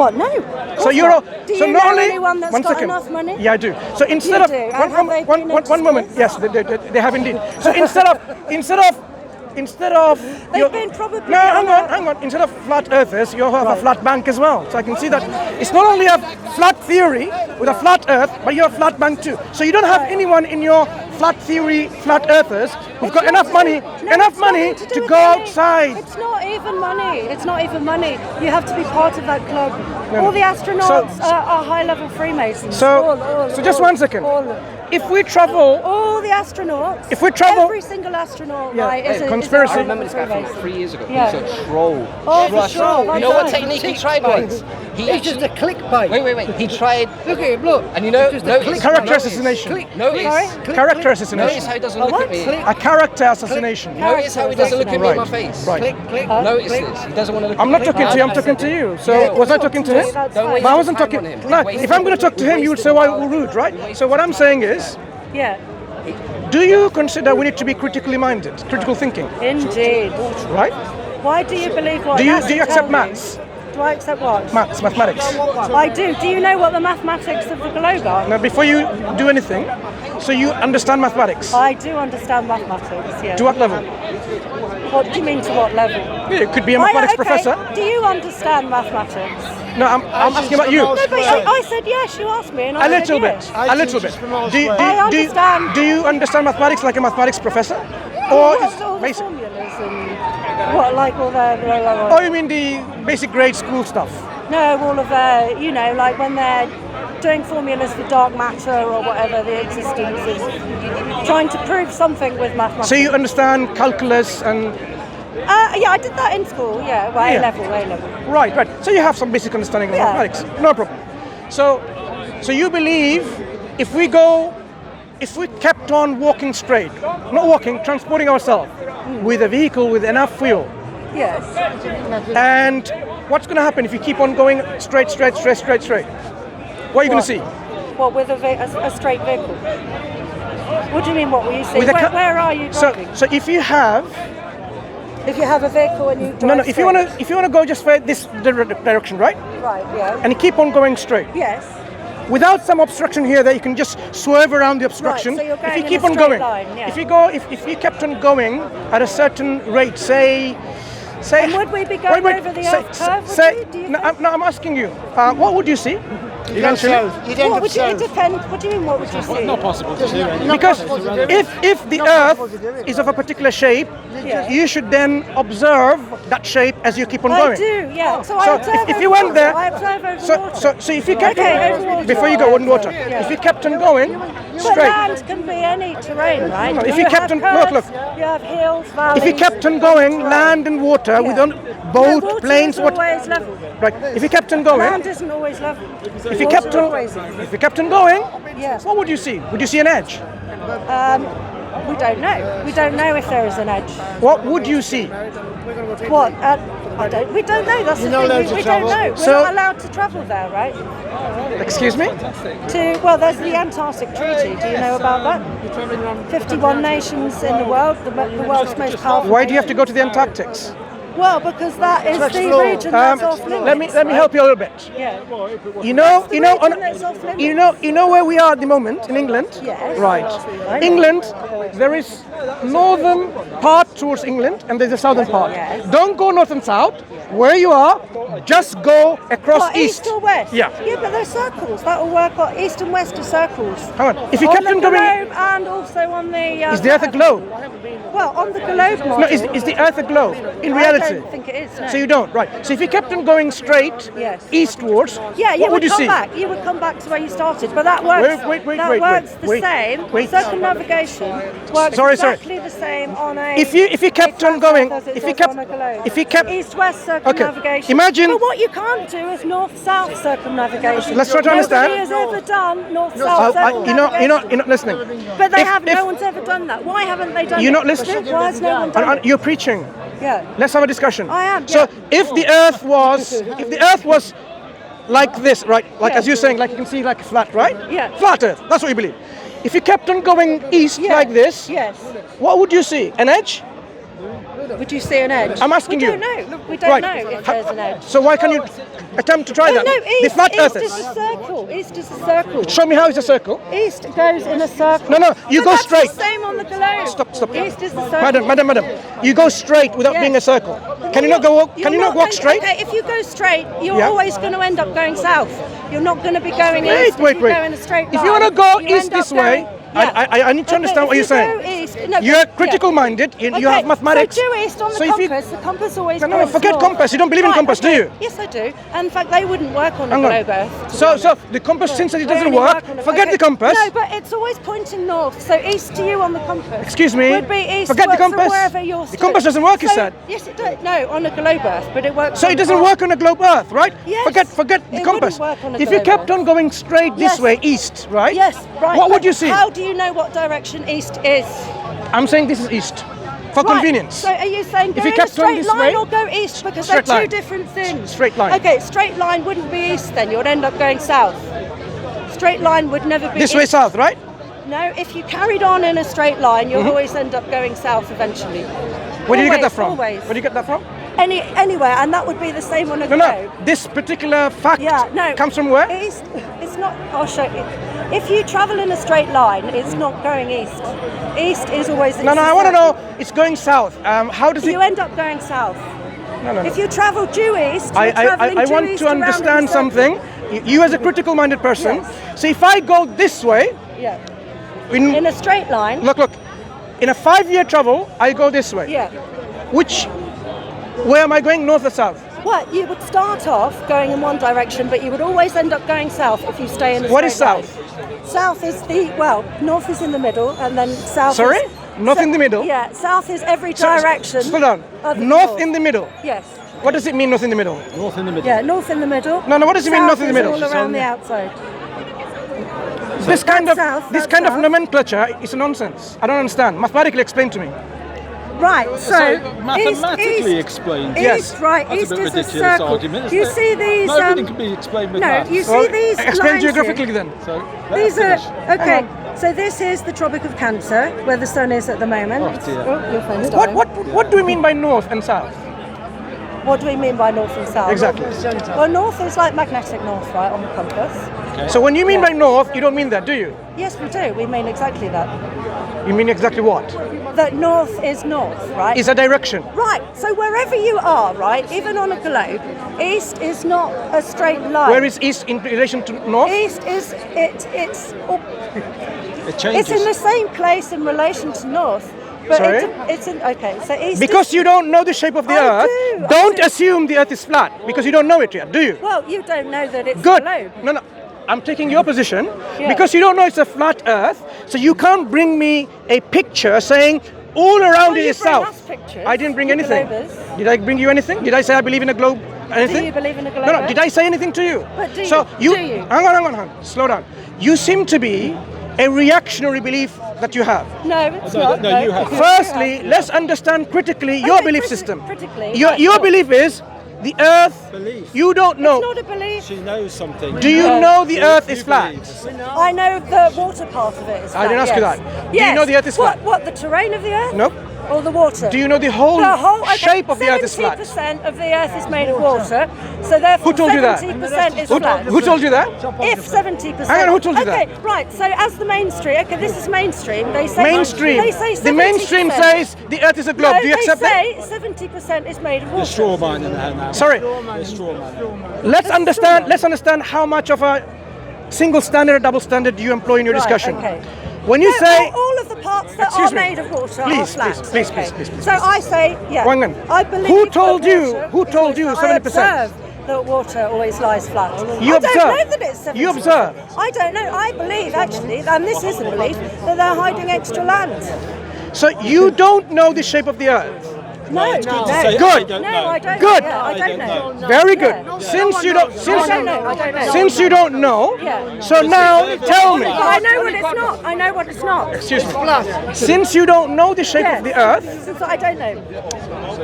What? No. So you're Do so you not know only anyone that's one got second. enough money? Yeah, I do. So instead You of do. And have they been into one moment, schools? yes, they have indeed. So instead of They've been probably. no, hang on. Instead of flat earthers, you have a flat bank as well. So I can see that it's not only a flat theory with a flat earth, but you have a flat bank too. So you don't have anyone in your flat theory, flat earthers who've got enough money to go outside. It's not even money. It's not even money. You have to be part of that club. All the astronauts are high-level Freemasons. So just one second. If we travel, all the astronauts. If we travel, every single astronaut, right? Is conspiracy. I remember this guy from 3 years ago. Yeah. He was a troll. Oh, for sure. You know what technique he tried once? It's just a clickbait. Wait. He tried. Look at him, look. And you know, Just a notice, character assassination. Notice Character assassination. how he doesn't look at me. A character assassination. Notice how he doesn't look at me in my face. Right. Notice this. He doesn't want to look at I'm me. not talking to you, I'm talking to you. So was I talking to him? That's Don't fine. waste But I your wasn't time talking. on him. No, Waste if I'm going to talk to him, you would say, well, rude, right? So what I'm saying is, Yeah. do you consider we need to be critically minded, critical thinking, Indeed. right? Why do you believe what? Do you Nathan accept tell you? maths? Do I accept what? Mathematics. I do. Do you know what the mathematics of the globe are? Now, before you do anything, so you understand mathematics. I do understand mathematics, yeah. To what level? What do you mean to what level? Yeah, it could be a mathematics professor. Do you understand mathematics? No, I'm asking about you. No, but I said yes, you asked me and I A little said bit. yes. A little bit. I understand. Do you understand mathematics like a mathematics professor? Or Or what, is all the basic? formulas and what, like all the Oh, you mean the basic grade school stuff? no, all of the, you know, like when they're doing formulas for dark matter or whatever the existence is, trying to prove something with mathematics. So you understand calculus and Yeah, I did that in school. Yeah, well, Yeah. A level. right. So you have some basic understanding of Yeah. mathematics. No problem. So you believe if we kept on walking straight, not walking, transporting ourselves with a vehicle with enough fuel, Yes. and what's going to happen if you keep on going straight? What are you going to see? What, with a straight vehicle? What do you mean? What will you see? With a Where are you driving? So if you have If you have a vehicle and you drive if you want to go just for this direction, right, right, yeah, and you keep on going straight yes, without some obstruction here that you can just swerve around the obstruction. Right, so you're If you going keep in a on straight going, line, yeah. if you kept on going at a certain rate, say. And would we be going over the Earth curve, do you think? I'm asking you. What would you see? Eventually. What would you, it depends. What do you mean? What would you see? Not possible to do anything. Because if the Earth is of a particular shape, Yeah. you should then observe that shape as you keep on I going. do, yeah. So I So observe if you over went there, water. I observe over water. so if you kept Okay, over water. before you go on water, Yeah. if you kept on going But straight, land can be any terrain, right? No, if you kept have on- look, curves, you have hills, valleys. if you kept on going, land and water with on boat, water planes, is what? always level. Right. If you kept on going, Land isn't always level. if you Water kept on, always is. if you kept on going, Yes. what would you see? Would you see an edge? We don't know. We don't know if there is an edge. What would you see? What? We don't know. That's the thing. We don't know. We're So- not allowed to travel there, right? Excuse me? Well, there's the Antarctic Treaty. Do you know about that? 51 nations in the world, the world's most powerful. Why do you have to go to the Antarctics? Well, because that is the region that's off limits. Let me help you a little bit. Yeah. You know, the region that's off limits. you know where we are at the moment in England. Yes. Right. Right. England, there is northern part towards England, and there's a southern part. Yes. Don't go north and south. Where you are, just go across What, east or west? Yeah. Yeah, but they're circles. That will work on east and west are circles. Hang on. If you On kept the on going, globe and also on the. is the Earth a globe? Well, on the globe model. No, is the Earth a globe in reality? I don't think it is. No. So you don't, right? So if you kept on going straight Yes. eastwards, Yeah, you what would you come see? back. You would come back to where you started, but that works. Wait, that works the same. wait. Circumnavigation works Sorry. exactly the same on a. If you kept on going, if you kept, east-west circumnavigation. Imagine- But what you can't do is north-south circumnavigation. Let's try to understand. Nobody has ever done north-south you're not listening. But they If- have. if- No one's ever done that. Why haven't they done it? You're not listening? Why has no one done And it? you're preaching. Yeah. Let's have a discussion. I am, So yeah. if the Earth was like this, right? Like as you're saying, like you can see, like flat, right? Yeah. Flat Earth. That's what you believe. If you kept on going east Yeah. like this, Yes. what would you see? An edge? Would you see an edge? I'm asking we you. don't know. We don't Right. know if there's an edge. So why can you attempt to try that. No, The east, flat east earthers. is a circle. East is a circle. Show me how it's a circle. East goes in a circle. No, you But go that's straight. The same on the globe. Stop. East is the circle. Madam. You go straight without Yes. being a circle. Can you not go? Can you not walk straight? Okay, if you go straight, you're Yeah. always going to end up going south. You're not going to be going Wait. east. If you go in a straight line. If you want to go you east end up this way, going- yeah. I need to understand what if you're you saying. go east, no, You're but- critical-minded. You Okay, have mathematics. So due east on the So if you- compass. The compass always No, points forget north. compass. You don't believe in Right, compass, do okay. you? Yes, I do. And in fact, they wouldn't work on a Hang on. globe Earth. to be So honest. the compass, since it They doesn't only work, on a- forget okay. the compass. No, but it's always pointing north. So east to you on the compass. Excuse me. Would be east. Forget the works from compass. Wherever you're The compass doesn't work, you said. Yes, it does. No, on a globe Earth, but it works. So on it doesn't Earth. work on a globe Earth, right? Yes. Forget the It compass. wouldn't work on a If you globe kept Earth. on going straight this Yes. way, east, right? Yes, right. What but would you see? How do you know what direction east is? I'm saying this is east, for Right, convenience. So are you saying go If you in kept a going straight this line way- or go east? Because Straight they're two line. different things. Straight line. Okay, straight line wouldn't be east then. You'd end up going south. Straight line would never be This way east. south, right? No, if you carried on in a straight line, you'll always end up going south eventually. Where do you get that Always, from? Always. Where do you get that from? Anywhere, and that would be the same on a No. globe. This particular fact Yeah, no. comes from where? East. It's not. I'll show you. If you travel in a straight line, it's not going east. East is always. No, I want to know. It's going south. How does it? You end up going south. No. If you travel due east, you're traveling I due want east to around understand the circle. something. You as a critical-minded person. Yes. So if I go this way, Yeah. In a straight line. look. In a 5-year travel, I go this way. Yeah. Where am I going? North or south? What you would start off going in one direction, but you would always end up going south if you stay in the. What is straight line. south? South is north is in the middle, and then south. Sorry? Is, North in the middle? Yeah, south is every So- direction. Slow down. other than North in the middle. Yes. What does it mean, north in the middle? North in the middle. Yeah, north in the middle. No, what does it mean, north in the middle? South is all around the outside. This kind of south, this that's kind of south. nomenclature is nonsense. I don't understand. Mathematically explain to me. Right, so mathematically east, explained. East, Yes. right, That's east a bit is a ridiculous circle. argument, isn't You it? see these? No, everything can be explained with no, maths. you So see these explain lines geographically here? then. So These are finish. okay. So this is the Tropic of Cancer, where the sun is at the moment. Oh, dear. your phone's What dying. what do we mean by north and south? What do we mean by north and south? Exactly. Well, north is like magnetic north, right, on the compass. So when you mean Yeah. by north, you don't mean that, do you? Yes, we do. We mean exactly that. You mean exactly what? That north is north, right? Is a direction. Right. So wherever you are, right, even on a globe, east is not a straight line. Where is east in relation to north? East is it's It changes. it's in the same place in relation to north, but Sorry? it's in okay. So east. Because is, you don't know the shape of the I earth, do, I don't do. assume the earth is flat because you don't know it yet, do you? well, you don't know that it's Good. a globe. No. I'm taking your position Yeah. because you don't know it's a flat earth, so you can't bring me a picture saying all around Well, it you is bring south. us pictures, I didn't bring you anything. globers. Did I bring you anything? Did I say I believe in a globe? Anything? Do you believe in a globe? No. Did I say anything to you? But do so you? you? Do you? Hang on. Slow down. You seem to be a reactionary belief that you have. No, it's No, not. no, you have. Firstly, let's understand critically your Okay, belief system. critically, Your right, your sure. belief is the earth. Belief. You don't know. It's not a belief. She knows something. Do you No. know the earth is You flat? believe. I know the water part of it is flat. I didn't ask you yes. that. Do you know the earth is What, flat? What, the terrain of the earth? No. Or the water? Do you know the whole, okay, shape of the earth is flat? 70% of the earth is made of water, so therefore Who told you that? 70% is Who, flat. who told you that? If 70%. Hang on, who told you that? Okay, right, so as the mainstream, okay, this is mainstream, they say... Mainstream. They say 70%. The mainstream says the earth is a globe. No, Do you accept that? they say 70% is made of The water. straw man in there now. Sorry. The straw man. Let's understand how much of a single standard or double standard you employ in your Right, discussion. okay. When you No, say all of the parts that Excuse are me. made of water Please, are flat. please, Okay. please. So I say, yeah. Hang on. I believe. Who that told you- water- who told you because 70%? I observe that water always lies flat. You I observe? don't know that it's 70%. You observe? I don't know. I believe actually, and this is a belief, that they're hiding extra land. so, you don't know the shape of the earth. No, It's good to no. say Good. I don't No, know. I don't. Good. Yeah, I don't know. Very good. Yeah. Since you don't, I don't know. I don't know. since you don't know, Yeah. so now tell me. But I know what it's not. I know what it's not. Excuse me. Since you don't know the shape of the earth, Since I don't know.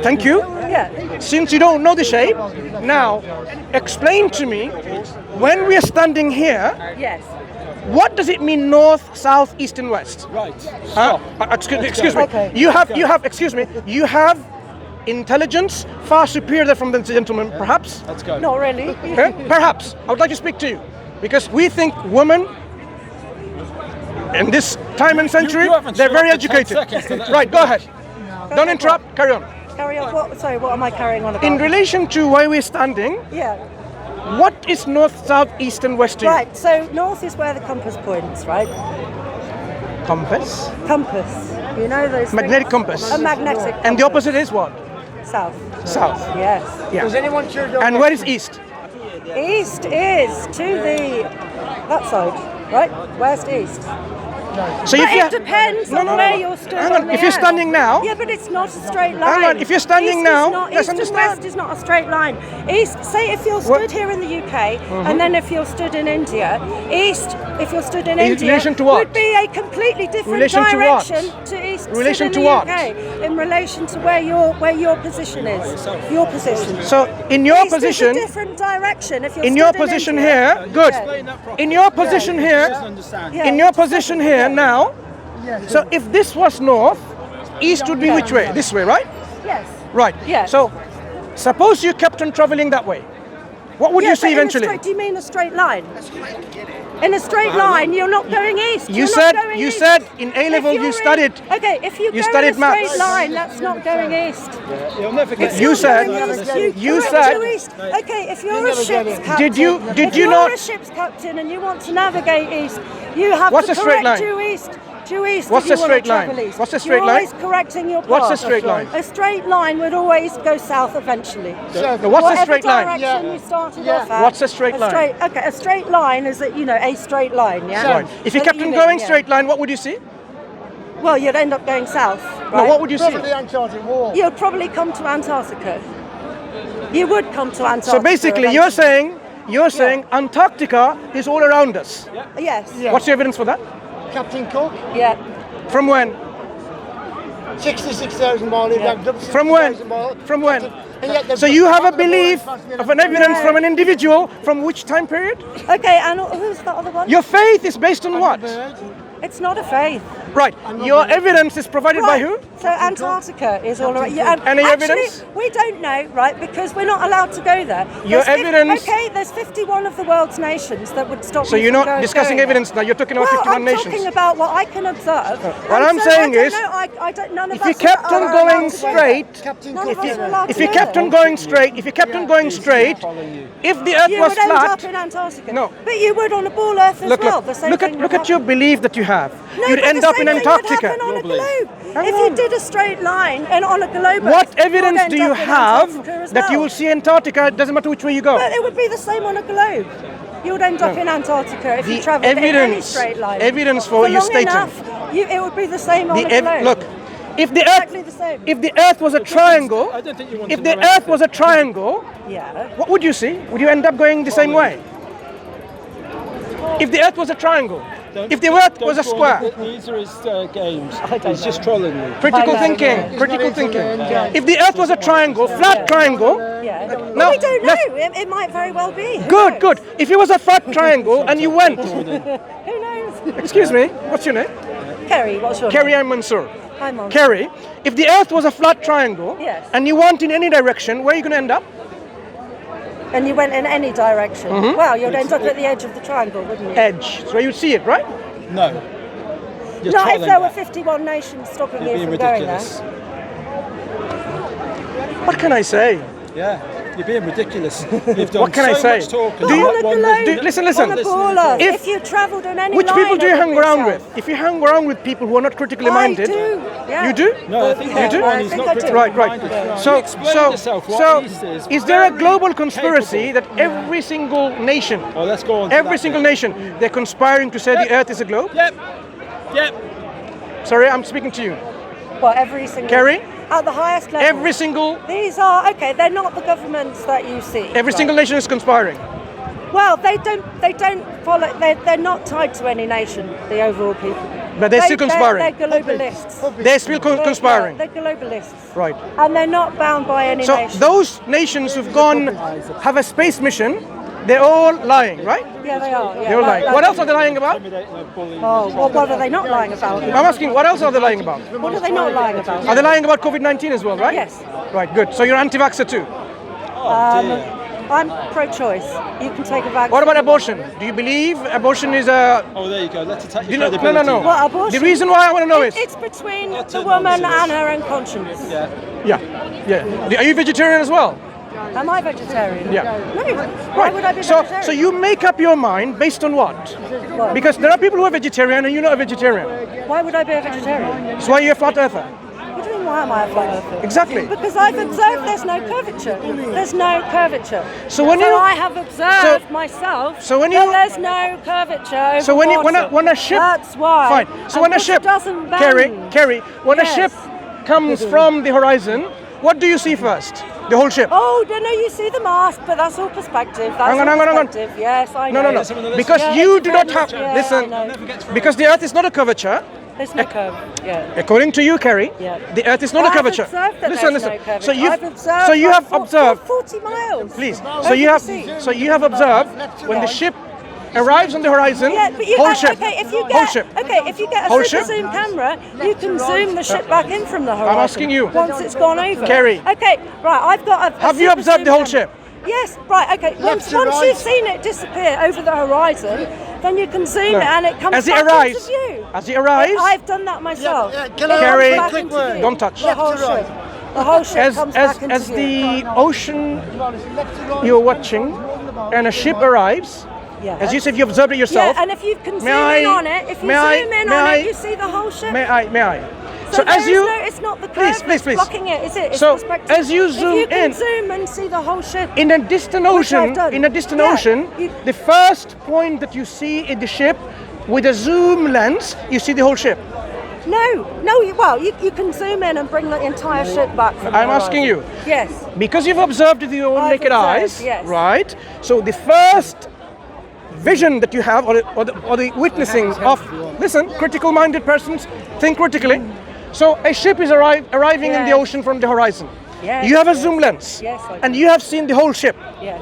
thank you. Yeah. Since you don't know the shape, now explain to me when we are standing here, Yes. what does it mean north, south, east, and west? Right. Huh? Excuse me. Okay. You have. Excuse me. You have intelligence far superior from the gentleman, perhaps? Let's go. Not really. Perhaps. I would like to speak to you. Because we think women in this time and century, You haven't they're very shot for 10 educated. seconds to that. Right, go ahead. Don't interrupt, carry on. Carry on. What am I carrying on about? In relation to where we're standing, Yeah. what is north, south, east and west to you? Right. So north is where the compass points, right? Compass. Compass. You know those Magnetic things? compass. A magnetic. And the compass. opposite is what? South. South. Yes. Does Yeah. anyone choose your And where is east? East is to that side, right? West, east. So But if you it depends on where you're stood. Hang on on, the if you're earth. standing now. Yeah, but it's not a straight line. Hang on, if you're standing East now, is not, let's east and understand. west is not a straight line. East, say if you're What? stood here in the UK, and then if you're stood in India, east, if you're stood in In India, relation to what? would be a completely different Relation to what? direction to east. Relation stood to in what? the UK, in relation to where your position is. Your position. So in your East position, is a different direction. If you're in your stood position India. here, good. Yeah. In your position here, Understand. Yeah, in your just a position second, here yeah. now. So if this was north, east would be which way? This way, right? Yes. Right. Yes. So suppose you kept on traveling that way. What would Yeah, you see but in a eventually? straight, do you mean a straight line? In a straight line, you're not going east. You You're said not going east. in A level If you you're studied. Okay, if you go studied in a straight maths. line, that's not going east. You'll never get You You're said- going east. you correct said- to east. Okay, if you're a ship's captain, Did you if you're not- a ship's captain and you want to navigate east, you have What's to a straight correct line? due east. Due east. What's if you a want straight to travel line? east. What's a straight You're line? always correcting your path. What's a straight line? A straight line would always go south eventually. No, what's a Whatever straight line? direction you started off at. What's a straight line? Okay, a straight line is a straight line, yeah? Right. If you So kept that on mean, going yeah. straight line, what would you see? Well, you'd end up going south, No, right? what would you see? the Antarctic Wall? You'd probably come to Antarctica. You would come to Antarctica. So basically, you're saying Antarctica is all around us. Yes. Yeah. What's the evidence for that? Captain Cook, Yeah. From when? 66,000 miles. From when? From when? So you have a belief of an evidence from an individual from which time period? Okay, and who's the other one? Your faith is based on what? It's not a faith. Right. Your evidence is provided by who? So Antarctica is all around. Yeah, Any actually, evidence? we don't know, right? Because we're not allowed to go there. Your evidence- Okay, there's 51 of the world's nations that would stop. So you you're from not discussing going evidence now. You're talking there. about Well, 51 I'm nations. talking about what I can observe. What I'm And so saying I don't is, know, I don't. None of if you us kept are on allowed going to go there. straight, None of us are allowed if to you go kept there. on going straight, if you kept on going straight, if the Earth You was would end flat, up in Antarctica. No. But you would on a ball Earth as look, well. look, The same look thing at would look at your happen. belief that you have. No, You'd but end the up same in thing would Antarctica. happen on a globe. Hang If on. you did a straight line and on a globe, What you'd evidence end do you up in have Antarctica as that you well. will see Antarctica? It doesn't matter which way you go. But it would be the same on a globe. You would end up in Antarctica if you The travelled in any evidence- straight line. evidence for you long stating. enough, it would be the same on a globe. Look, if the Exactly Earth, the same. if the Earth was a triangle, I don't think you want if to the know Earth anything. was a triangle, Yeah. what would you see? Would you end up going the same way? If the Earth was a triangle, if the Earth was a square, These are his games. He's just trolling you. critical I know. thinking, critical thinking. If the Earth was a triangle, flat triangle, Yeah. no, we don't let's- know. It might very well be. Who good, knows? good. If it was a flat triangle and you went, Who knows? excuse me, what's your name? Kerry, what's your Kerry, name? I'm Mansur. Hi, Mom. Kerry, if the Earth was a flat triangle Yes. and you went in any direction, where are you going to end up? And you went in any direction. Mm-hmm. Well, you'd end up at the edge of the triangle, wouldn't you? Edge. So you'd see it, right? No. You're Not if trolling there were that. 51 nations stopping You're you being from going there. ridiculous. What can I say? Yeah, you're being ridiculous. You've done What can I so say? much talking. But Do you- on a One globe, minute. listen, listen. on a Listen, ball Earth, If- if you travelled on any Which line, people do you it would hang be around south. with? If you hang around with people who are not critically minded, I do. Yeah. you do? No, I think Yeah, You do? one I is think not I do. critically Right, right. minded. So, You explain so, yourself what so, East is there a very global conspiracy capable. that every single nation, Oh, let's go on. to every that single bit. nation, they're conspiring to say the Earth is a globe? Yep. Yep. Sorry, I'm speaking to you. Well, every single. Kerry? At the highest level. Every single, These are okay. They're not the governments that you see. every single nation is conspiring. Well, they don't follow. They're not tied to any nation. The overall people. But they're still conspiring. They're globalists. They're still conspiring. They're globalists. Right. And they're not bound by any So nation. those nations who've gone have a space mission, They're all lying, right? Yeah, they are. Yeah, They're all lying. What else are they lying about? Oh, well, what are they not lying about? I'm asking, what else are they lying about? What are they not lying about? Are they lying about COVID-19 as well, right? Yes. Right, good. So you're anti-vaxxer too. I'm pro-choice. You can take a vaccine. What about abortion? Do you believe abortion is a... Oh, there you go. Let's attack You your know, credibility. no. What, abortion? The reason why I want to know is... It's between That's the a woman nonsense. and her own conscience. Yeah. Are you vegetarian as well? Am I vegetarian? Yeah. No. Why would I be vegetarian? So you make up your mind based on what? What? Because there are people who are vegetarian and you're not a vegetarian. Why would I be a vegetarian? So why are you a flat earther? What do you mean, why am I a flat earther? Exactly. Because I've observed there's no curvature. There's no curvature. So when you- I have observed So- myself so when that you- there's no curvature over So when water. a ship... That's why. Fine. So And when a water ship... doesn't bend. Kerry, when a Yes. ship comes from the horizon, what do you see first? The whole ship? Oh, no, you see the mast, but that's all perspective. That's Hang on, all hang on. perspective. Yes, I know. No. Because Yeah, you it do not depends. have... Yeah, Listen, I know. because the earth is not a curvature. There's no curve. Yeah. According to you, Kerry, Yeah. the earth is not a I've curvature. observed that Listen. there's no curvature. So you I've observed so you like have observed 40 miles. Please. Over So you the have sea. observed when the ship arrives on the horizon, Yeah, but you whole ship. okay, if you Whole get ship. if you get a Whole super ship? zoom camera, you can zoom the ship back in from the horizon. asking you. Once it's gone over. Kerry. Okay, right, I've got a Have you super observed zoom the whole camera. ship? Yes, right, okay. Once to right. you've seen it disappear over the horizon, then you can zoom No. it and it comes As it back arrives. into view. As it arrives. I've done that myself. Can I Kerry, Back quick into word? view. Don't touch. The whole Left to right. ship. The whole ship comes back into As view. the ocean you're watching and a ship arrives, Yeah. as you said, you observed it yourself. Yeah, and if you can zoom May in I- on it, if you may I- zoom in may on I- it, you see the whole ship. May I? So as there you is no, it's not the curve Please, that's please. blocking it, is it? It's So, perspective. as you zoom if you can in- zoom and see the whole ship. in a distant Which I've ocean, done. Yeah, ocean, you- the first point that you see in the ship with a zoom lens, you see the whole ship. No, you can zoom in and bring the entire ship back from the I'm asking you. horizon. Yes. Because you've observed it with your own I've naked observed, eyes, yes. right? So the first vision that you have, or the witnessing of, listen, critical-minded persons think critically. So a ship is arriving in the Yes. ocean from the horizon. Yes, You have a yes. zoom lens, Yes, I do. and you have seen the whole ship. Yes.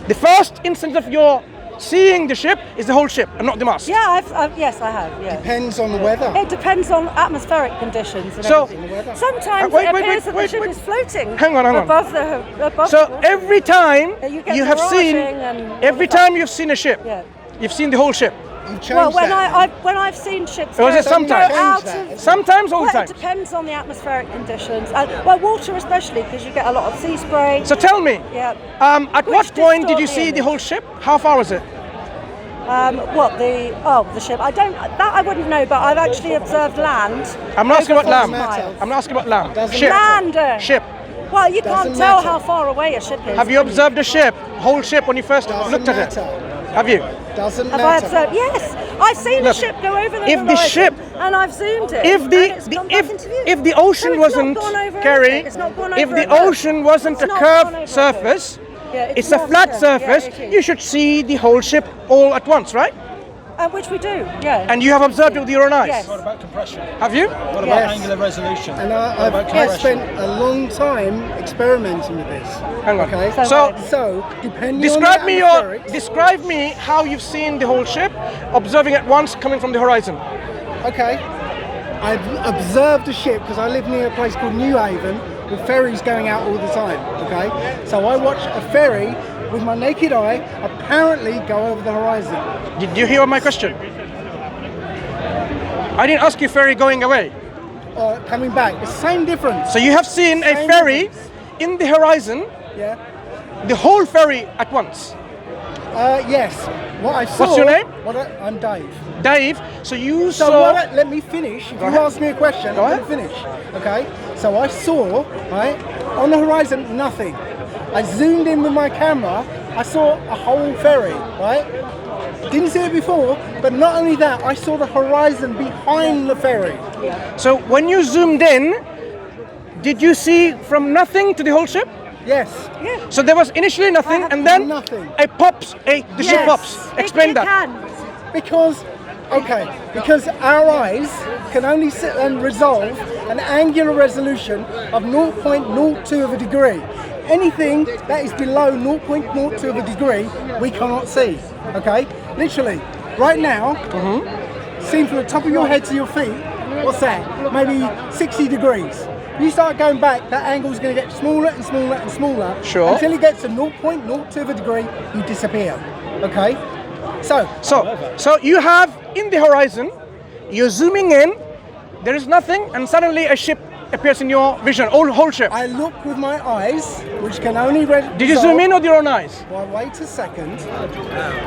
The first instance of your seeing the ship is the whole ship, and not the mast. Yeah, yes, I have. Yeah. Depends on the weather. It depends on atmospheric conditions and So- everything. Sometimes Wait, it wait, appears wait, that the ship wait. is floating. Hang on. Above the So water. every time You get you have seen, miraging and all every of that. time you've seen a ship, Yeah. you've seen the whole ship. You change Well, when that. I've seen ships Or is go, it sometimes? go out Change of Sometimes, all the well, time. it depends on the atmospheric conditions. Well, water especially because you get a lot of sea spray. So tell me, Yeah. at Which what point did you distort the see the image? whole ship? How far was it? The ship. I wouldn't know, but I've actually observed land. I'm not asking over about land. 40 miles. I'm not asking about land. Doesn't Ship. Land. Ship. Well, you can't Doesn't tell matter. how far away a ship is. Have you observed the ship, whole ship, when you first Doesn't looked at matter. it? Have you? Doesn't Have I matter. observed? Yes, I've seen Look, the ship go over the if the horizon, ship- and I've zoomed it. If and the, it's the gone back into view. if the ocean So it's wasn't, not gone over Kerry, anything. It's not gone if over the a curve. ocean wasn't It's a not gone over curved a surface, curve. Yeah, it's a not flat curved. surface, Yeah, it is. you should see the whole ship all at once, right? Which we do. Yeah. And you have observed it with your own eyes. Yes. What about compression? Have you? What about Yes. angular resolution? And What I've about compression? spent a long time experimenting with this. Hang on. Okay. So, So, depending describe on me the your, atmospherics- describe me how you've seen the whole ship, observing it once coming from the horizon. Okay. I've observed a ship because I live near a place called New Haven with ferries going out all the time. Okay. So I watched a ferry with my naked eye apparently go over the horizon. Did you hear my question? I didn't ask you ferry going away. Coming back. The same difference. So you have seen a Same ferry difference. in the horizon, Yeah. the whole ferry at once. Yes. What I saw. What's your name? I'm Dave. Dave, so you So saw... let me finish. If you ahead. ask me a question, Go I'm ahead. going to finish. Okay. So I saw, right, on the horizon, nothing. I zoomed in with my camera. I saw a whole ferry, right? Didn't see it before, but not only that, I saw the horizon behind the ferry. So when you zoomed in, did you see from nothing to the whole ship? Yes. So there was initially nothing, and then nothing. the ship Yes. pops. Explain it that. Can. Because our eyes can only sit and resolve an angular resolution of 0.02 of a degree. anything that is below 0.02 of a degree, we cannot see. Okay, literally, right now, seen from the top of your head to your feet, what's that? Maybe 60 degrees. You start going back, that angle is going to get smaller and smaller and smaller until it gets to 0.02 of a degree, you disappear. Okay, So you have in the horizon, you're zooming in, there is nothing, and suddenly a ship appears in your vision, whole ship. I look with my eyes, which can only Did you zoom in with your own eyes? Well, wait a second.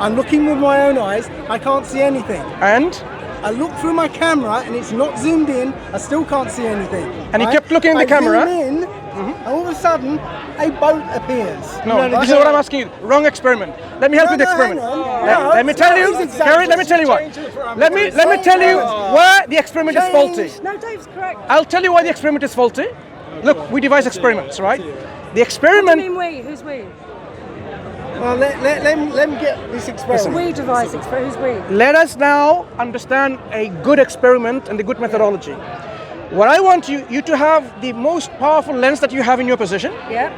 I'm looking with my own eyes. I can't see anything. And? I look through my camera and it's not zoomed in. I still can't see anything. And you kept looking at the camera? Zoom in, and all of a sudden, a boat appears. No, this is what I'm asking you. Wrong experiment. Let me help you with the experiment. Let me tell you, Kerry, let me tell you what. Let me tell you where the experiment is faulty. No, Dave's correct. I'll tell you why the experiment is faulty. Look, we devise experiments, right? The experiment. What do you mean we? Who's we? Well, let me get this experiment. We devise experiment. Who's we? Let us now understand a good experiment and the good methodology. What I want you to have the most powerful lens that you have in your possession. Yeah.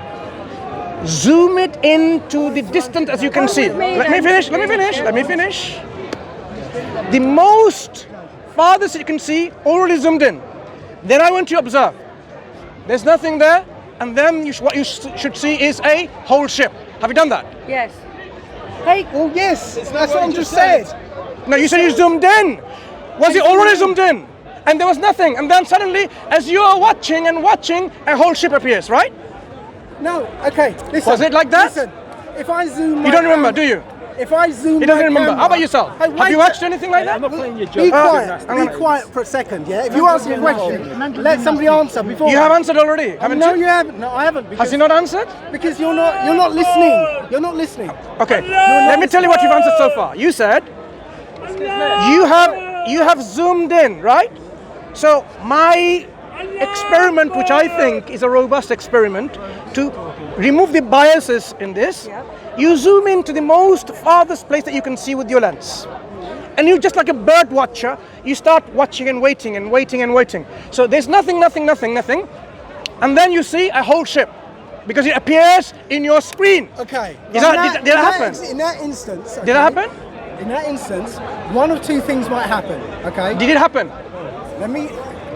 Zoom it into the distance as you can see. Let me finish. The most farthest you can see already zoomed in. Then I want you to observe. There's nothing there, and then what you should see is a whole ship. Have you done that? Yes. Hey. Well, yes, that's what I just said. No, you said you zoomed in. Was it already zoomed in? And there was nothing. And then suddenly, as you are watching and watching, a whole ship appears, right? No, okay, listen. Was it like that? Listen, if I zoom You don't remember, do you? If I zoom He doesn't my remember. camera, How about yourself? Hey, Have you watched anything like that? I'm not playing your Be joke. quiet for a second, yeah? If you ask a question, let somebody answer before. You have answered already, haven't no, you? you haven't. No, I haven't. Has he not answered? Because you're not listening. You're not listening. Okay, let me tell you what you've answered so far. You said you have zoomed in, right? So my experiment, which I think is a robust experiment, to remove the biases in this, you zoom into the most farthest place that you can see with your lens. And you just like a bird watcher, you start watching and waiting and waiting and waiting. So there's nothing. And then you see a whole ship because it appears in your screen. Okay. Did that happen? In that instance. Okay, Did that happen? In that instance, one of two things might happen. Okay. Did it happen?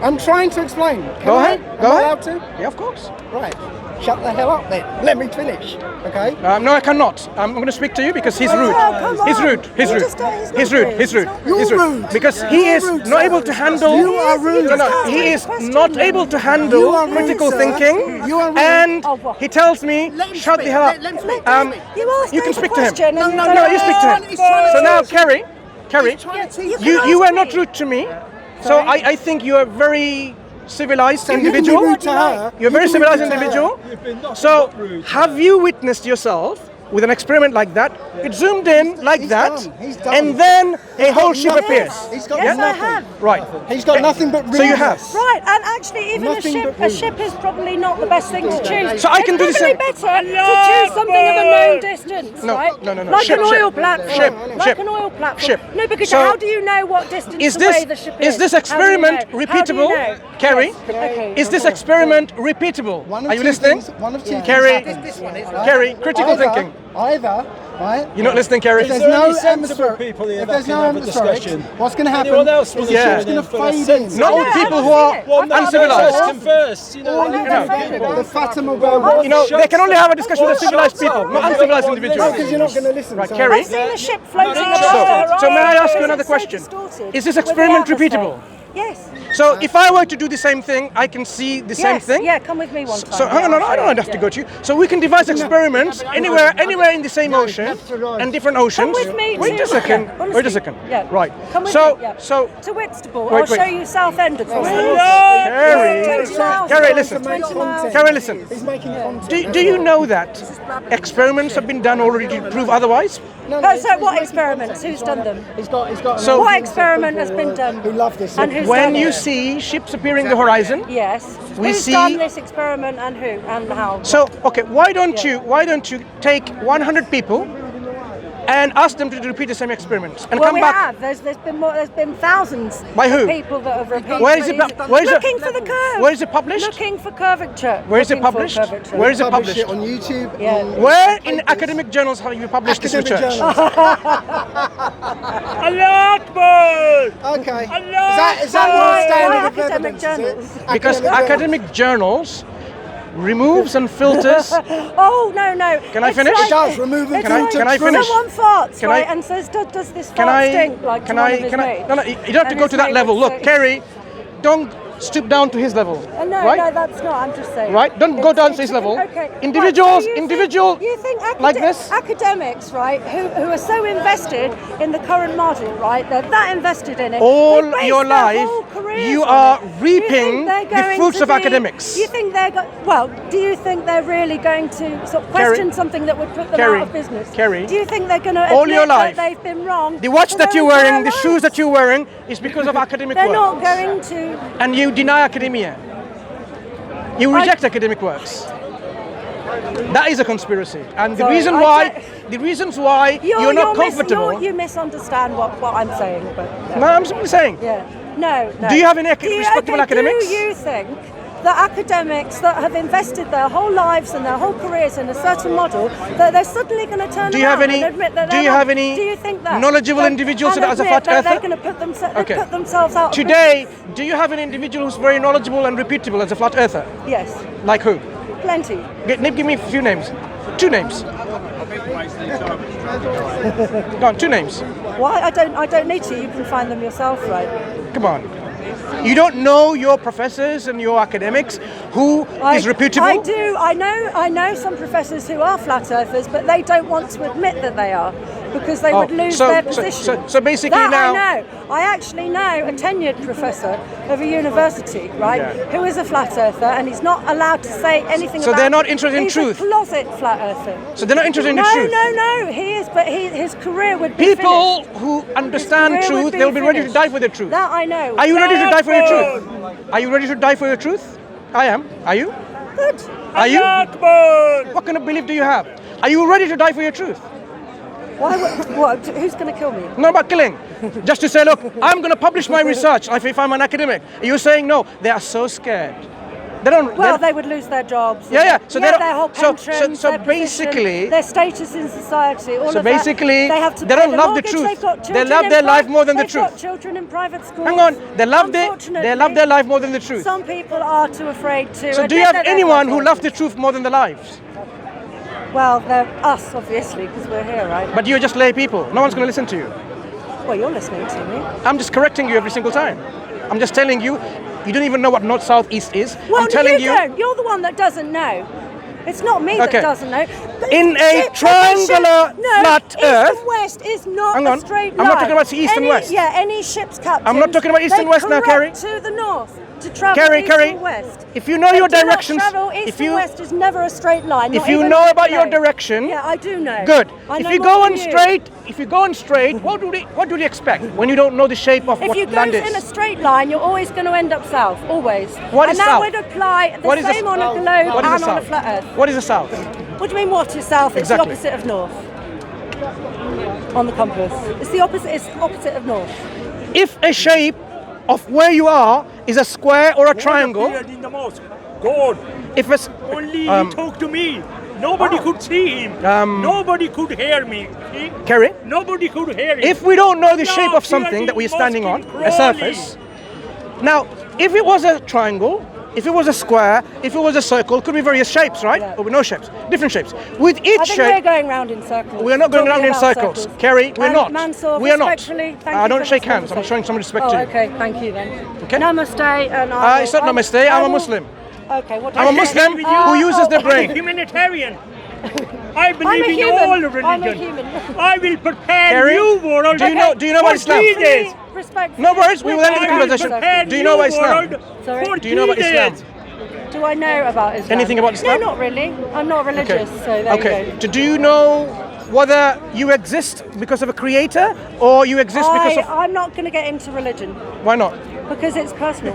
I'm trying to explain. Go ahead. Am I allowed to? Yeah, of course. Right. Shut the hell up then. Let me finish. Okay. No, I cannot. I'm going to speak to you because he's rude. come He's on. rude. He's He rude. just don't- He's he's rude. not He's rude. rude. You're He's rude rude. because he You're is rude, not sir. able to handle. You are rude. No, he is not able to handle You are rude, critical sir. thinking, You are rude. and Oh, what? he tells me, Let him "Shut the speak. hell up." Let him speak. You asked You can Dave a speak to him. question and No, you speak to him. He's trying to So now, teach Kerry, you were not rude to me. So I think you are very civilized individual. rude to her. You're a very You can be civilized rude to her. individual. You've been nothing So but rude. have you witnessed yourself with an experiment like that? It zoomed in like He's that, done. He's done. and then a whole ship nothing. appears. He's got Yes, I nothing. have. Right. He's got nothing but rudeness. So you have. Right, and actually, even Nothing a but ship is probably not the best thing to choose. So I can do the It's same. probably better to choose something of a known distance, No, right? no. Like Ship, an ship. oil platform. Ship, like ship. an oil platform. Ship. No, because So how do you know what distance Is away this the ship is? is this How do you experiment know? How do you repeatable, know? Kerry? Yes. Okay. Is this experiment repeatable? One of Are you two listening? things- one of two things Kerry, happens. Kerry, critical Either- thinking. Either, right? You're not listening, Kerry. If there's there no any sensible atmospheric, people here if that there's can no have a atmospheric, discussion? what's going to happen? Anyone else want is to Yeah. it's going to for a fade in. sense? Not all Yeah, people I've who are seen it. One man uncivilized. first converse, you know. All you never get, heard of the fatum will go. You know, they can only have a discussion with Shut civilized up. people, not You uncivilized don't want individuals. Because you're not going to listen. Right, so- Kerry? I've seen a ship floating no, above no. the horizon. So may I ask you another It's so question? distorted Is this with the experiment atmosphere. repeatable? Yes. So if I were to do the same thing, I can see the same Yes. thing? Yeah, come with me one time. So hang on, Yeah, I don't have to go to you. So we can devise experiments anywhere in the same ocean and different oceans. Come with me Wait to- a second. yeah, honestly. Wait a second. Yeah. Right. Come with So me, yeah. so To Whitstable. Wait, I'll show wait. you South End across the Kerry, 20 miles. Kerry, listen. 20 miles. Kerry, listen. He's making content. Do you know that experiments have been done already to prove otherwise? So what experiments? Who's done them? He's got. So- What experiment has been done? Who love this? And who's When done you it? see ships appearing in the horizon, Yes. We Who's see- done this experiment and who and how? so okay, why don't you take 100 people and ask them to repeat the same experiments and Well, come we back. have. There's been more. There's been thousands By who? of people that have repeated. Where is it? Where is it? Looking for the curve. Where is it published? Looking for curvature. Where is it Looking for published? curvature. Where is it Publish published? it on YouTube. Yeah. on Where in papers. academic journals have you published this Academic research? journals. Allah Akbar! Okay. Allah Is that your Why standard of academic evidence? journals? Is it? Because academic journals removes and filters. Oh no! Can I It's finish? like- It does, remove and it's Can I like finish? Someone farts, Can right, I- and says, "Does this Can fart I? stink?" Like Can to one I? of his Can I? mates. No, no. You don't have to And go his to that mate level. would Look, say- Kerry, don't stoop down to his level. No, right? no, that's not. I'm just saying. Right? Don't go down to his level. Okay. Individuals, Right, so individual, You think like this? academics, right, who are so invested in the current model, right? They're that invested in it. All they base your their life, whole careers you on are it. Do you reaping think they're the going fruits to of be- academics. Do you think they're well? Do you think they're really going to sort of Kerry, question something that would put them Kerry, out of business? Kerry, do you think they're going to all admit your life, that they've been wrong? The watch for that their you're wearing, entire the shoes that lives? you're wearing, is because of academic They're work. not going to. And you deny academia. You reject academic works. That is a conspiracy. And the Sorry, reason I why, don't- the reasons why you're not comfortable. You misunderstand what I'm saying, but No, I'm simply saying. yeah, no. Do you have any Do you- respectable academics? Do you think that academics that have invested their whole lives and their whole careers in a certain model, that they're suddenly going to turn Do you have around any- and admit that do they're you wrong? have any Do you think that knowledgeable And- individuals and as a admit flat that they're earther? going to put, Okay. put themselves out of Today, do you have an individual who's very knowledgeable and repeatable as a flat earther? business? Yes, Like who? plenty. Give me a few names. 2 names. Go on, 2 names. Why? I don't need to. You can find them yourself, right? Come on. You don't know your professors and your academics who is reputable? I do. I know some professors who are flat earthers, but they don't want to admit that they are because they would lose their position. So basically that now. I know. I actually know a tenured professor of a university, right, Yeah. who is a flat earther, and he's not allowed to say anything So about. they're not interested in he's truth? a closet flat earther. So they're not interested in the No, truth? no, he is, but his career would be People finished. who His understand career would truth, they'll be ready to finished. die for the truth. That I know. Are you ready to die for your truth? Are you ready to die for your truth? I am. Are you? Good. Are you? Allah Akbar! What kind of belief do you have? Are you ready to die for your truth? Why? What? Who's going to kill me? Not about killing. Just to say, look, I'm going to publish my research if I'm an academic. You're saying no. They are so scared. They don't. Well, they- they would lose their jobs. Yeah, yeah. So they don't- their whole so- pensions, so their position, basically- their status in society. All So of that. basically, they have to they pay don't the love the mortgage, truth. They've got They children love in their life more than the they've got truth. children in private schools. Hang on. They love their life more than the truth. Some people are too afraid to. So do admit you have that they're anyone who flat loves the earthers. truth more than the lives? Well, they're us, obviously, because we're here, right? But you're just lay people. No one's going to listen to you. Well, you're listening to me. I'm just correcting you every single time. I'm just telling you, you don't even know what north, south, east is. Well, I'm telling you. don't. You're the one that doesn't know. It's not me Okay. that doesn't know. But In a shit, triangular no, flat east earth- and west is not Hang on. a straight line. I'm not talking about east and west. Yeah, any ship's captain. I'm not talking about east and west now, Kerry. To the north to travel Kerry, east Kerry, or west. if you know They your do not directions, travel east if and you- west is never a straight line. If not you even know a about your plane. direction, Yeah, I do know. good. I If know you more go than on you. straight, what do you expect when you don't know the shape of If what you go land in a is? straight line, you're always going to end up south, always. What and is that south? would apply the What is the same on a south? globe What is and the on a south? flat earth. What is the south? What do you mean what is south? It's Exactly. the opposite of north. On the compass. It's the opposite, it's opposite of north. If a shape of where you are is a square or a triangle, Appeared in the mosque. God. if it's Only he talked to me. Nobody could see him. Nobody could hear me. See? Kerry, Nobody could hear him. if we don't know the No, shape of appeared something in that we're mosque standing in on, a Crawley. surface. Now, if it was a triangle, if it was a square, if it was a circle, could be various shapes, right? Yeah. Or no shapes, different shapes. With I each think we're shape, going round in circles. we're not going Talking around in about circles. Kerry, we're not. Mansur, We are not. respectfully, thank I you don't for shake this hands. I'm conversation. showing some respect Oh, to you. okay, thank you then. Okay. Namaste, and I It's not namaste, I'm a Muslim. Okay, what do I'm a you say? Muslim who uses their I'm a brain. humanitarian. I believe in human. all I'm a religion. human. I will prepare Kerry, new world. do you know for about Islam? 3 days. Respect. No worries, we will end the I will conversation. prepare Do you know new about Islam? world Sorry? for Do you know about 3 Islam? days. Do I know about Islam? Anything about Islam? No, not really. I'm not religious, so there Okay. you go. Do you know whether you exist because of a creator or you exist because of... I'm not going to get into religion Why not? because it's personal.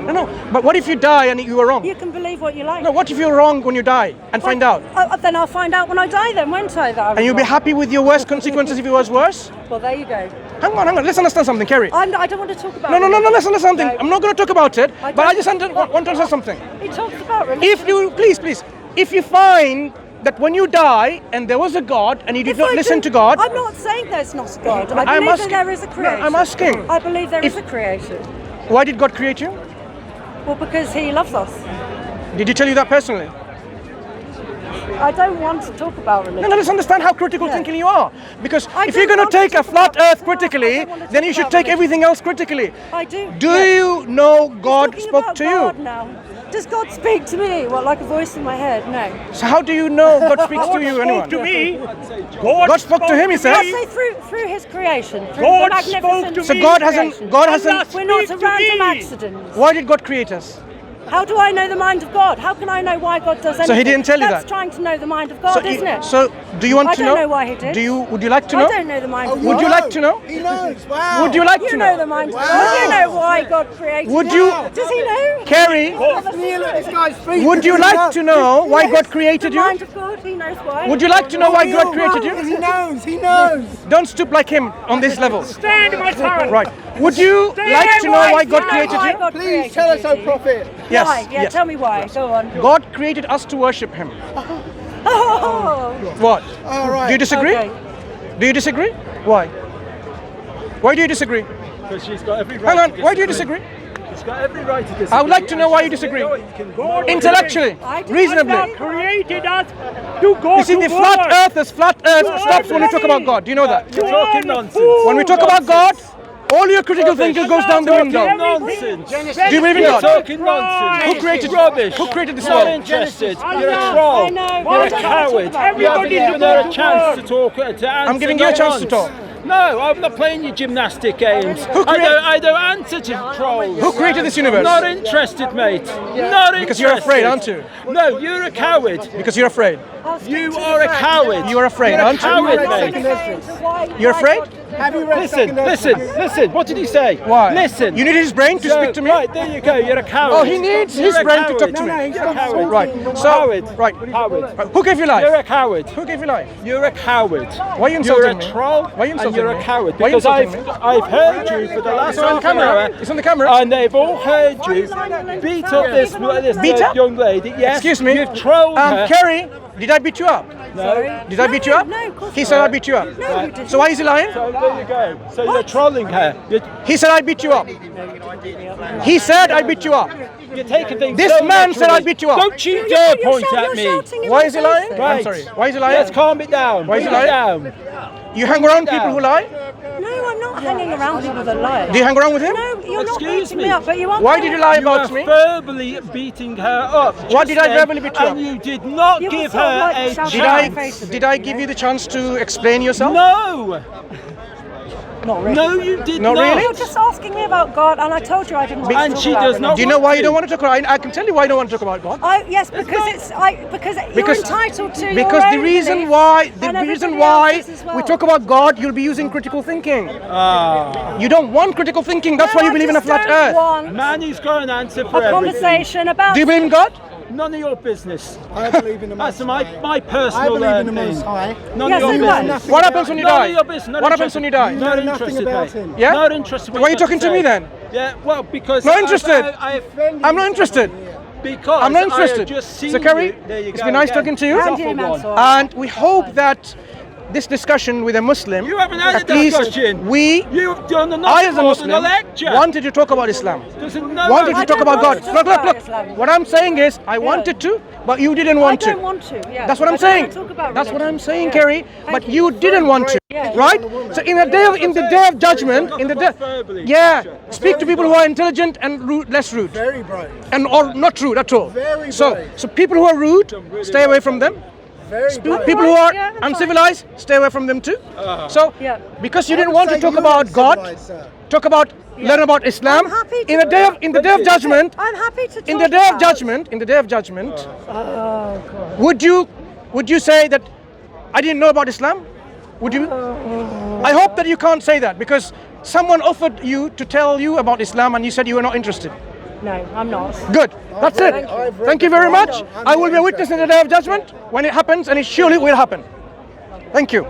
No. But what if you die and you were wrong? You can believe what you like. No. What if you're wrong when you die and find out? Then I'll find out when I die then, won't I? That I was And you'll be wrong? happy with your worst consequences if it was worse? Well, there you go. Hang on. Let's understand something, Kerry. I don't want to talk about No. Let's understand something. No. I'm not going to talk about it, I but I don't- just want to understand something. He talks about religion. If you, please, if you find that when you die and there was a God and you did If not I listen do- to God, I'm not saying there's not a God. I I'm believe asking- that there is a creation. No, I'm asking. I believe there is If- a creation. why did God create you? Well, because He loves us. Did He tell you that personally? I don't want to talk about religion. No, let's understand how critical Yeah. thinking you are. Because I if you're don't going to want take to a talk flat about- earth no, I critically, don't want to then you talk should about take religion. everything else critically. I do. Do yeah. you know God Talking spoke about to God you? now. Does God speak to me? What, like a voice in my head? No. So how do you know God speaks to God you, spoke anyone? to me. God spoke to him, he says. I say through His creation. Through God the magnificent spoke to So me. God hasn't, creation. God hasn't, We're not a Speak to random me. accident. why did God create us? How do I know the mind of God? How can I know why God does anything? So He didn't tell you That's that? trying to know the mind of God, isn't it? So do you want I to don't know? know why He did. Would you like to know? I don't know the mind of Would God. you like to know? He knows. Wow. Would you like You to know know? the mind of Wow. God. You know why God created Would it. you- Does He know? Kerry, This guy's speaking. would you like to know why God created The you? mind of God, He knows why. Would you like to know why God created He you? knows. He knows. Don't stoop like him on this level. Stand, my son. Right. Would you like to know why God created Why you? God Please created tell us, you, O do you? prophet. Yes. Why? Yeah, yes. tell me why. Go on. God created us to worship Him. Oh, What? All right. Do you disagree? okay. Do you disagree? Why? Why do you disagree? Because she's got every right Hang on. to Why do you disagree. disagree? She's got every right to disagree. I would like to know why you And she disagree. doesn't know it. You can go Intellectually, I do- reasonably. God created us to go You see, to the war. flat earth stops when we talk about God. Do you know that? You're talking nonsense. When we talk about God, all your critical thinking goes down the window. Nonsense. Do you believe in You're God? talking nonsense. Who created Rubbish. Who created this Not world? interested. I You're a know, troll. I know. You're Why a don't I coward. talk about You haven't Everybody given her a to chance to work. talk. To answer giving you a no chance to once. talk. No, I'm not playing your gymnastic games. Who created- I don't answer to trolls. Who created this universe? Not interested, mate. Not Because you're afraid, aren't you? No, you're a coward. Because you're afraid. I'll speak You to the are a fact. coward. You are afraid, You're a aren't you? coward, I'm not mate. gonna go into why You're afraid? God- Have you read Listen, Second listen, Ezra? listen. What did he say? Why? Listen. You need his brain to speak to me? Right, there you go. You're a coward. Oh, he needs You're his a brain to coward. talk to me. No, he's You're a got coward. Right. So, Coward. right. Coward. Who gave you You're life? a coward. Who gave you life? You're a coward. Why are you You're insulting a me? troll. Why are you and insulting you're me? a coward. Why are you Because insulting me? I've heard you for the last It's on half an camera. hour. It's on the camera. And they've all heard you beat up this Beat up? young lady. Yes. Excuse me. You've trolled her. Kerry, did I beat you up? No. Did I beat you up? No, of course He not. said I beat you up. No, you didn't. So why is he lying? So there you go. So you're trolling her. He said I beat you up. He said I beat you up. You're taking things. This so man said I literally. beat you up. Don't you You're- dare you're point shout- at me. you're shouting in Why my is he face lying? then. Right. I'm sorry. Why is he lying? Let's calm it down. Why is he Calm it lying? down. You hang around people who lie? No, I'm not hanging around people that lie. Do you hang around with him? No, you're not Excuse beating me. me up, but you are. Why did you lie You about are me? verbally beating her up. Why just did I then, verbally beat you And up? you did not You were give sort of her like a shouting Did at chance. my face a bit, did I you give know? you the chance to explain yourself? No. Not really. No, you did Not not. really? You're just asking me about God, and I told you I didn't want to And talk she about does religion. not Do you know why you to. don't want to talk about? I can tell you why you don't want to talk about God. Yes, because because you're Because entitled to your because the own reason beliefs, why and everybody why else's as well. we talk about God, you'll be using critical thinking. Ah. You don't want critical thinking. That's No, why you I believe in a just flat don't earth. want Man, he's got an answer a for everything. conversation about. Do you believe in God? None of your business. I believe in the That's Most my High. I personal believe in the thing. Most High. None Yes, of and your what? business. What happens when you None die? of your business. Not What happens when you die? Not know nothing interested, about mate. him. Yeah? Not interested. Why are you talking to me then? Yeah, well, because Not interested. I'm not interested. Because I'm not I have interested. just seen So, Kerry, you. There you it's go been nice again. talking to you. And you, Mansur. And we hope that this discussion with a Muslim, You haven't had at a least discussion. we, You've done I nothing as a more than a Muslim, lecture. wanted to talk about Islam. Doesn't know Wanted how to I talk don't about want God. to Look, talk look, about look. Islam. What I'm saying is, I wanted to, but you didn't want I to. don't want to. Yeah. That's what I'm I don't saying. want to talk about That's what I'm religion. saying, Yeah. Kerry. Thank But you didn't want to, Yeah. right? So in the day of judgment, in the day, Verbally. yeah, speak to people who are intelligent and rude, less rude, Very bright. and or not rude at all. Very So bright. people who are rude, stay away from them. Very bright. People who are Yeah, I'm fine. uncivilized, stay away from them too. So Yeah. because you I didn't would want to say talk you're about God, uncivilized, sir. talk about learn about Islam. I'm happy to- In the day of judgment, I'm happy to talk in the day of about- judgment, in the day of judgment, Oh God. would you say that I didn't know about Islam? Would you? I hope that you can't say that because someone offered you to tell you about Islam and you said you were not interested. No, I'm not. Good. That's it. I've read Thank you the very Quran. much. I'm I will be a very witness in the day of judgment when it happens, and it surely will happen. Thank you.